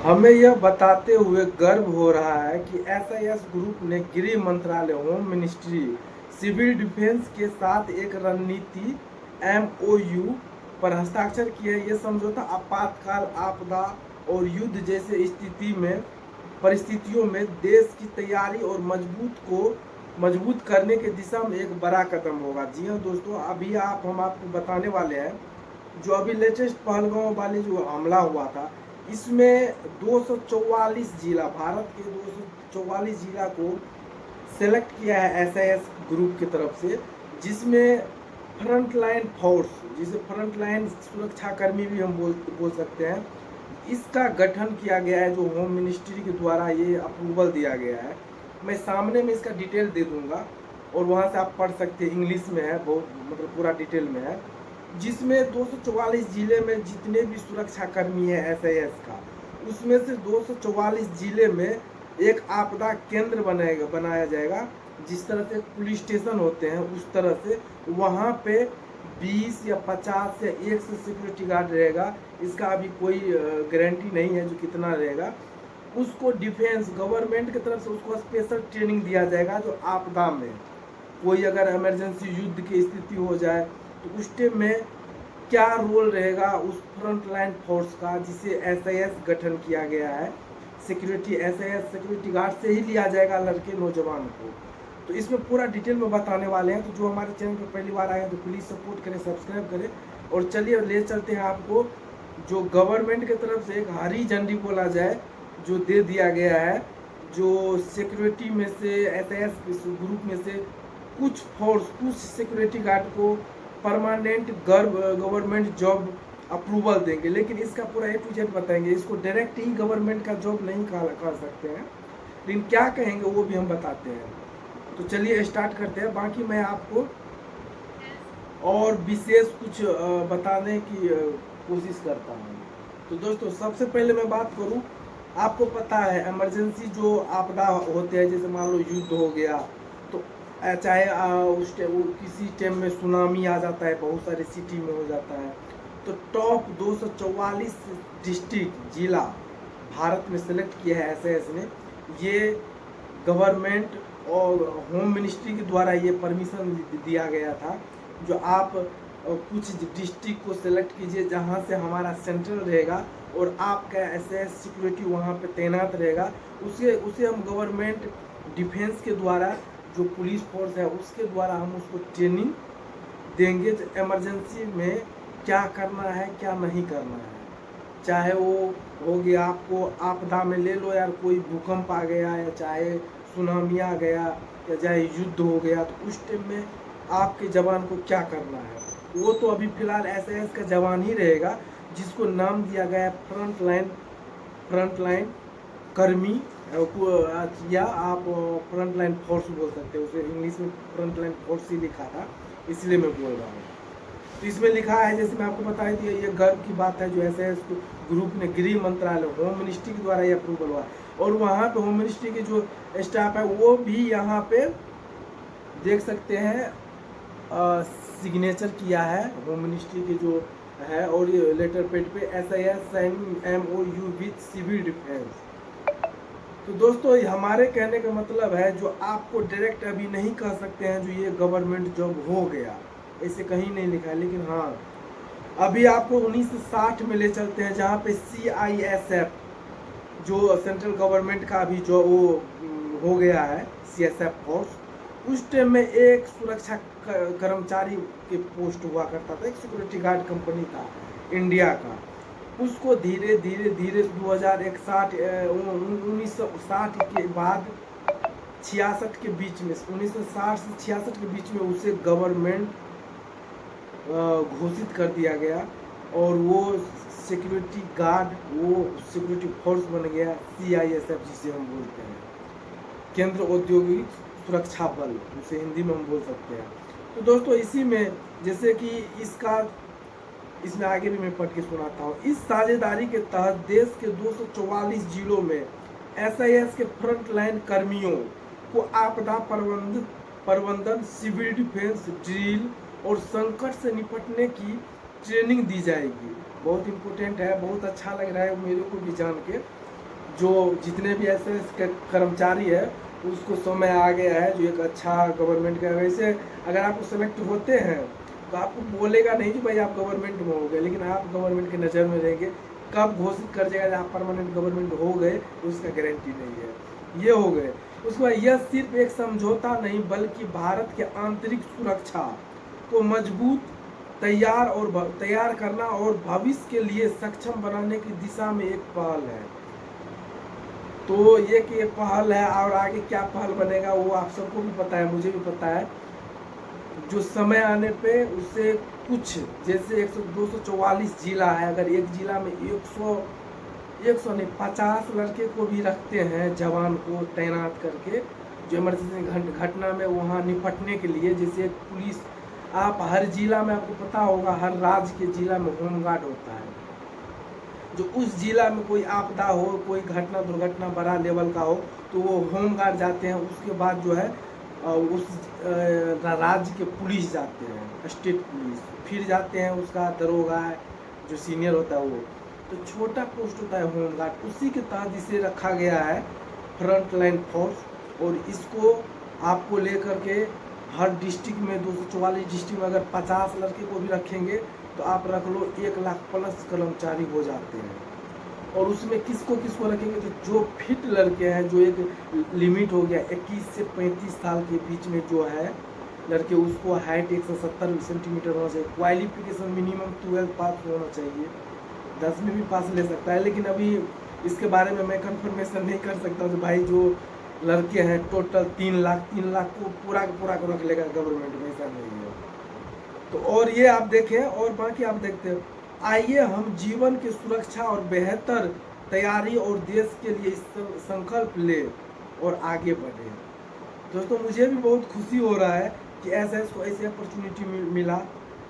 हमें यह बताते हुए गर्व हो रहा है कि एसआईएस ग्रुप ने गृह मंत्रालय, होम मिनिस्ट्री, सिविल डिफेंस के साथ एक रणनीति एमओयू पर हस्ताक्षर किए हैं। ये समझौता आपातकाल, आपदा और युद्ध जैसे परिस्थितियों में देश की तैयारी और मजबूत करने की दिशा में एक बड़ा कदम होगा। जी हाँ दोस्तों, हम आपको बताने वाले हैं जो अभी लेटेस्ट पहलगांव वाली जो हमला हुआ था, इसमें 244 जिला, भारत के 244 जिला को सेलेक्ट किया है एसआईएस ग्रुप की तरफ से, जिसमें फ्रंटलाइन फोर्स, जिसे फ्रंटलाइन सुरक्षाकर्मी भी हम बोल सकते हैं, इसका गठन किया गया है, जो होम मिनिस्ट्री के द्वारा ये अप्रूवल दिया गया है। मैं सामने में इसका डिटेल दे दूंगा और वहाँ से आप पढ़ सकते हैं, इंग्लिश में है, बहुत मतलब पूरा डिटेल में है, जिसमें 244 जिले में जितने भी सुरक्षाकर्मी है एसआईएस का, उसमें से 244 जिले में एक आपदा केंद्र बनाया जाएगा। जिस तरह से पुलिस स्टेशन होते हैं उस तरह से वहाँ पे 20 या 50 या 1 से सिक्योरिटी गार्ड रहेगा। इसका अभी कोई गारंटी नहीं है जो कितना रहेगा। उसको डिफेंस गवर्नमेंट की तरफ से उसको स्पेशल ट्रेनिंग दिया जाएगा, जो आपदा में कोई अगर इमरजेंसी युद्ध की स्थिति हो जाए तो उस टाइम में क्या रोल रहेगा उस फ्रंट लाइन फोर्स का, जिसे एसआईएस गठन किया गया है। एसआईएस सिक्योरिटी गार्ड से ही लिया जाएगा लड़के नौजवान को। तो इसमें पूरा डिटेल में बताने वाले हैं। तो जो हमारे चैनल पर पहली बार आए हैं तो प्लीज़ सपोर्ट करें, सब्सक्राइब करें। और चलिए ले चलते हैं आपको, जो गवर्नमेंट की तरफ से एक हरी झंडी बोला जाए जो दे दिया गया है, जो सिक्योरिटी में से एसआईएस ग्रुप में से कुछ सिक्योरिटी गार्ड को परमानेंट गवर्नमेंट जॉब अप्रूवल देंगे। लेकिन इसका पूरा A to Z बताएंगे। इसको डायरेक्ट ही गवर्नमेंट का जॉब नहीं कर सकते हैं, लेकिन क्या कहेंगे वो भी हम बताते हैं। तो चलिए स्टार्ट करते हैं। बाकी मैं आपको और विशेष कुछ बताने की कोशिश करता हूँ। तो दोस्तों, सबसे पहले मैं बात करूँ, आपको पता है इमरजेंसी जो आपदा होते हैं, जैसे मान लो युद्ध हो गया, तो चाहे किसी टाइम में सुनामी आ जाता है, बहुत सारे सिटी में हो जाता है, तो टॉप 244 डिस्ट्रिक्ट जिला भारत में सेलेक्ट किया है एसआईएस ने। ये गवर्नमेंट और होम मिनिस्ट्री के द्वारा ये परमिशन दिया गया था, जो आप कुछ डिस्ट्रिक्ट को सेलेक्ट कीजिए जहाँ से हमारा सेंट्रल रहेगा और आपका एसआईएस सिक्योरिटी वहाँ पे तैनात रहेगा। उसे हम गवर्नमेंट डिफेंस के द्वारा, जो पुलिस फोर्स है उसके द्वारा हम उसको ट्रेनिंग देंगे, इमरजेंसी में क्या करना है क्या नहीं करना है। चाहे वो हो गया, आपको आपदा में ले लो यार, कोई भूकंप आ गया या चाहे सुनामी आ गया या चाहे युद्ध हो गया, तो उस टाइम में आपके जवान को क्या करना है। वो तो अभी फिलहाल एसआईएस का जवान ही रहेगा, जिसको नाम दिया गया है फ्रंट लाइन कर्मी, या आप फ्रंट लाइन फोर्स बोल सकते हो। उसे इंग्लिश में फ्रंट लाइन फोर्स ही लिखा था, इसलिए मैं बोल रहा हूँ। तो इसमें लिखा है, जैसे मैं आपको बता दिया, ये गर्व की बात है जो एसआईएस ग्रुप ने गृह मंत्रालय, होम मिनिस्ट्री के द्वारा ये अप्रूवल हुआ। और वहाँ पे होम मिनिस्ट्री के जो स्टाफ है वो भी यहाँ पे देख सकते हैं, सिग्नेचर किया है होम मिनिस्ट्री के जो है, और ये लेटर पेड पे SIS signing MOU with civil defence. तो दोस्तों, हमारे कहने का मतलब है, जो आपको डायरेक्ट अभी नहीं कह सकते हैं जो ये गवर्नमेंट जॉब हो गया, ऐसे कहीं नहीं लिखा है। लेकिन हाँ, अभी आपको 1960 में ले चलते हैं, जहाँ पे CISF, जो सेंट्रल गवर्नमेंट का अभी जो वो हो गया है CSF फोर्स, उस टाइम में एक सुरक्षा कर्मचारी के पोस्ट हुआ करता था, एक सिक्योरिटी गार्ड कंपनी था इंडिया का। उसको धीरे धीरे 1960 के बाद 66 के बीच में, 1960 से 66 के बीच में उसे गवर्नमेंट घोषित कर दिया गया, और वो सिक्योरिटी गार्ड, वो सिक्योरिटी फोर्स बन गया CISF, जिसे हम बोलते हैं केंद्र औद्योगिक सुरक्षा बल, उसे हिंदी में हम बोल सकते हैं। तो दोस्तों, इसी में जैसे कि इसमें आगे भी मैं पढ़ के सुनाता हूँ। इस साझेदारी के तहत देश के 244 जिलों में एसआईएस के फ्रंट लाइन कर्मियों को आपदा प्रबंधन, सिविल डिफेंस, ड्रिल और संकट से निपटने की ट्रेनिंग दी जाएगी। बहुत इम्पोर्टेंट है, बहुत अच्छा लग रहा है मेरे को भी जान के। जो जितने भी ऐसे के कर्मचारी है उसको समय आ गया है, जो एक अच्छा गवर्नमेंट का। वैसे अगर आप सेलेक्ट होते हैं तो आपको बोलेगा नहीं कि भाई आप गवर्नमेंट में हो गए, लेकिन आप गवर्नमेंट की नज़र में रहेंगे। कब घोषित कर देगा आप परमानेंट गवर्नमेंट हो गए, उसका गारंटी नहीं है। ये हो गए। उसके बाद यह सिर्फ एक समझौता नहीं बल्कि भारत के आंतरिक सुरक्षा को मजबूत तैयार करना और भविष्य के लिए सक्षम बनाने की दिशा में एक पहल है। तो ये कि पहल है, और आगे क्या पहल बनेगा वो आप सबको भी पता है, मुझे भी पता है। जो समय आने पे उससे कुछ जैसे 244 जिला है, अगर एक जिला में 100 नहीं 50 लड़के को भी रखते हैं जवान को तैनात करके, जो इमरजेंसी घटना में वहाँ निपटने के लिए। जैसे पुलिस, आप हर जिला में, आपको पता होगा हर राज्य के जिला में होमगार्ड होता है। जो उस जिला में कोई आपदा हो, कोई घटना दुर्घटना बड़ा लेवल का हो, तो वो होमगार्ड जाते हैं। उसके बाद जो है उस राज्य के पुलिस जाते हैं, स्टेट पुलिस, फिर जाते हैं उसका दरोगा जो सीनियर होता है वो। तो छोटा पोस्ट होता है होमगार्ड, उसी के तहत इसे रखा गया है फ्रंट लाइन फोर्स। और इसको आपको लेकर के हर डिस्ट्रिक्ट में 244 डिस्ट्रिक्ट में अगर 50 लड़के को भी रखेंगे तो आप रख लो 1 लाख प्लस कर्मचारी हो जाते हैं। और उसमें किसको किसको रखेंगे, तो जो फिट लड़के हैं, जो एक लिमिट हो गया 21 से 35 साल के बीच में जो है लड़के, उसको हाइट 170 सेंटीमीटर होना चाहिए। क्वालिफिकेशन मिनिमम 12 पास होना चाहिए, 10 में भी पास ले सकता है। लेकिन अभी इसके बारे में मैं कंफर्मेशन नहीं कर सकता तो भाई जो लड़के हैं टोटल 3 लाख को पूरा को रख लेगा गवर्नमेंट में, ऐसा नहीं है। तो और ये आप देखें, और बाकी आप देखते हैं। आइए हम जीवन की सुरक्षा और बेहतर तैयारी और देश के लिए संकल्प ले और आगे बढ़े। दोस्तों मुझे भी बहुत खुशी हो रहा है कि एसएस को ऐसी अपॉर्चुनिटी मिला।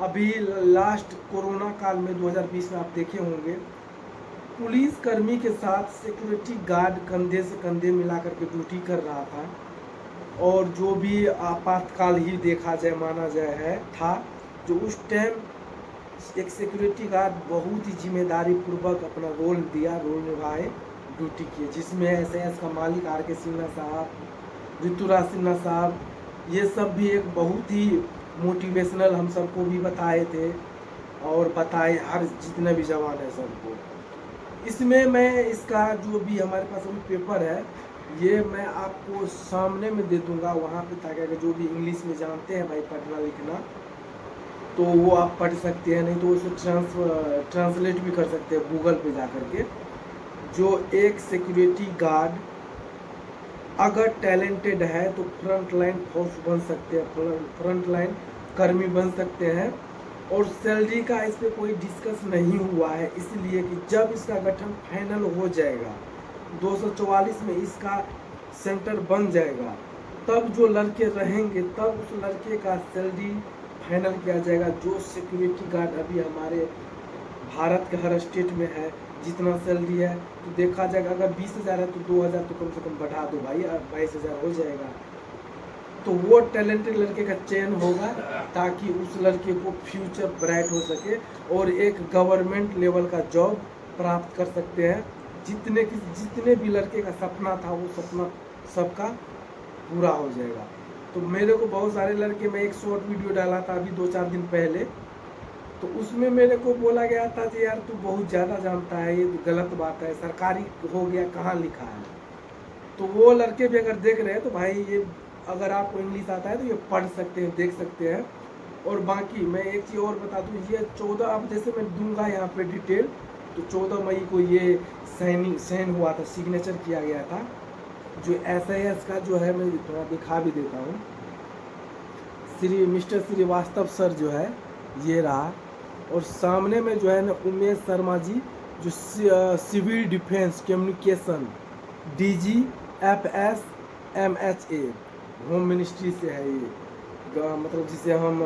अभी लास्ट कोरोना काल में 2020 में आप देखे होंगे, पुलिस कर्मी के साथ सिक्योरिटी गार्ड कंधे से कंधे मिला करके ड्यूटी कर रहा था। और जो भी आपातकाल ही देखा जाए, माना जाए है था, जो उस टाइम एक सिक्योरिटी गार्ड बहुत ही जिम्मेदारी पूर्वक अपना रोल निभाए, ड्यूटी किए। जिसमें एसएस का मालिक आर के सिन्हा साहब, ऋतुराज सिन्हा साहब, ये सब भी एक बहुत ही मोटिवेशनल हम सबको भी बताए थे और बताए हर जितने भी जवान है सबको। इसमें मैं इसका जो भी हमारे पास अभी पेपर है ये मैं आपको सामने में दे दूंगा वहाँ पे, ताकि अगर जो भी इंग्लिश में जानते हैं भाई पढ़ना लिखना तो वो आप पढ़ सकते हैं, नहीं तो उसे ट्रांसलेट भी कर सकते हैं गूगल पे जा कर के। जो एक सिक्योरिटी गार्ड अगर टैलेंटेड है तो फ्रंट लाइन फोर्स बन सकते हैं, फ्रंट लाइन कर्मी बन सकते हैं। और सैलरी का इस पर कोई डिस्कस नहीं हुआ है, इसलिए कि जब इसका गठन फाइनल हो जाएगा 244 में इसका सेंटर बन जाएगा, तब जो लड़के रहेंगे तब उस लड़के का सैलरी फाइनल किया जाएगा। जो सिक्योरिटी गार्ड अभी हमारे भारत के हर स्टेट में है जितना सैलरी है, तो देखा जाएगा अगर 20,000 है तो 2,000 तो कम से कम बढ़ा दो भाई, 22,000 हो जाएगा। तो वो टैलेंटेड लड़के का चयन होगा ताकि उस लड़के को फ्यूचर ब्राइट हो सके और एक गवर्नमेंट लेवल का जॉब प्राप्त कर सकते हैं। जितने भी लड़के का सपना था वो सपना सबका पूरा हो जाएगा। तो मेरे को बहुत सारे लड़के, मैं एक शॉर्ट वीडियो डाला था अभी 2-4 दिन पहले, तो उसमें मेरे को बोला गया था कि यार तू बहुत ज़्यादा जानता है, ये गलत बात है, सरकारी हो गया कहाँ लिखा है। तो वो लड़के भी अगर देख रहे हैं तो भाई ये अगर आपको इंग्लिश आता है तो ये पढ़ सकते हैं, देख सकते हैं। और बाकी मैं एक चीज़ और बता दूँ, ये 14 अब जैसे मैं दूंगा यहाँ पे डिटेल, तो 14 मई को ये साइन हुआ था, सिग्नेचर किया गया था। जो एसआईएस का जो है मैं थोड़ा दिखा भी देता हूँ, मिस्टर श्रीवास्तव सर जो है ये रहा। और सामने में जो है ना उमेश शर्मा जी, जो civil defence communication DG FSMHA home ministry से है ये, मतलब जिसे हम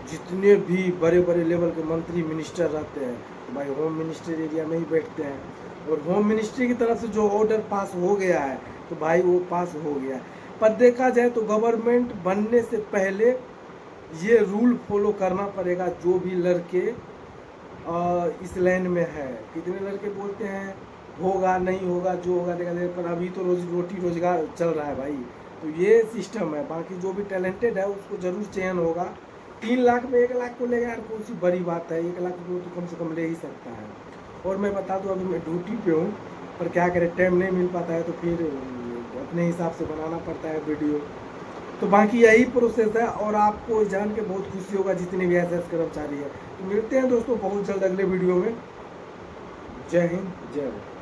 जितने भी बड़े बड़े लेवल के मंत्री मिनिस्टर रहते हैं भाई होम मिनिस्ट्री एरिया में ही बैठते हैं। और होम मिनिस्ट्री की तरफ से जो ऑर्डर पास हो गया है तो भाई वो पास हो गया है। पर देखा जाए तो गवर्नमेंट बनने से पहले ये रूल फॉलो करना पड़ेगा। जो भी लड़के इस लाइन में है, कितने लड़के बोलते हैं होगा नहीं होगा, जो होगा देखा जाएगा, पर अभी तो रोटी रोजगार चल रहा है भाई। तो ये सिस्टम है, बाकी जो भी टैलेंटेड है उसको जरूर चयन होगा। 3 लाख में 1 लाख को लेगा यार, कौन सी बड़ी बात है, 1 लाख रुपये तो कम से कम ले ही सकता है। और मैं बता दूं, अभी मैं ड्यूटी पे हूँ, पर क्या करें, टाइम नहीं मिल पाता है, तो फिर अपने हिसाब से बनाना पड़ता है वीडियो। तो बाकी यही प्रोसेस है, और आपको जान के बहुत खुशी होगा जितने भी एसएस कर्मचारी है। तो मिलते हैं दोस्तों बहुत जल्द अगले वीडियो में। जय हिंद, जय भारत।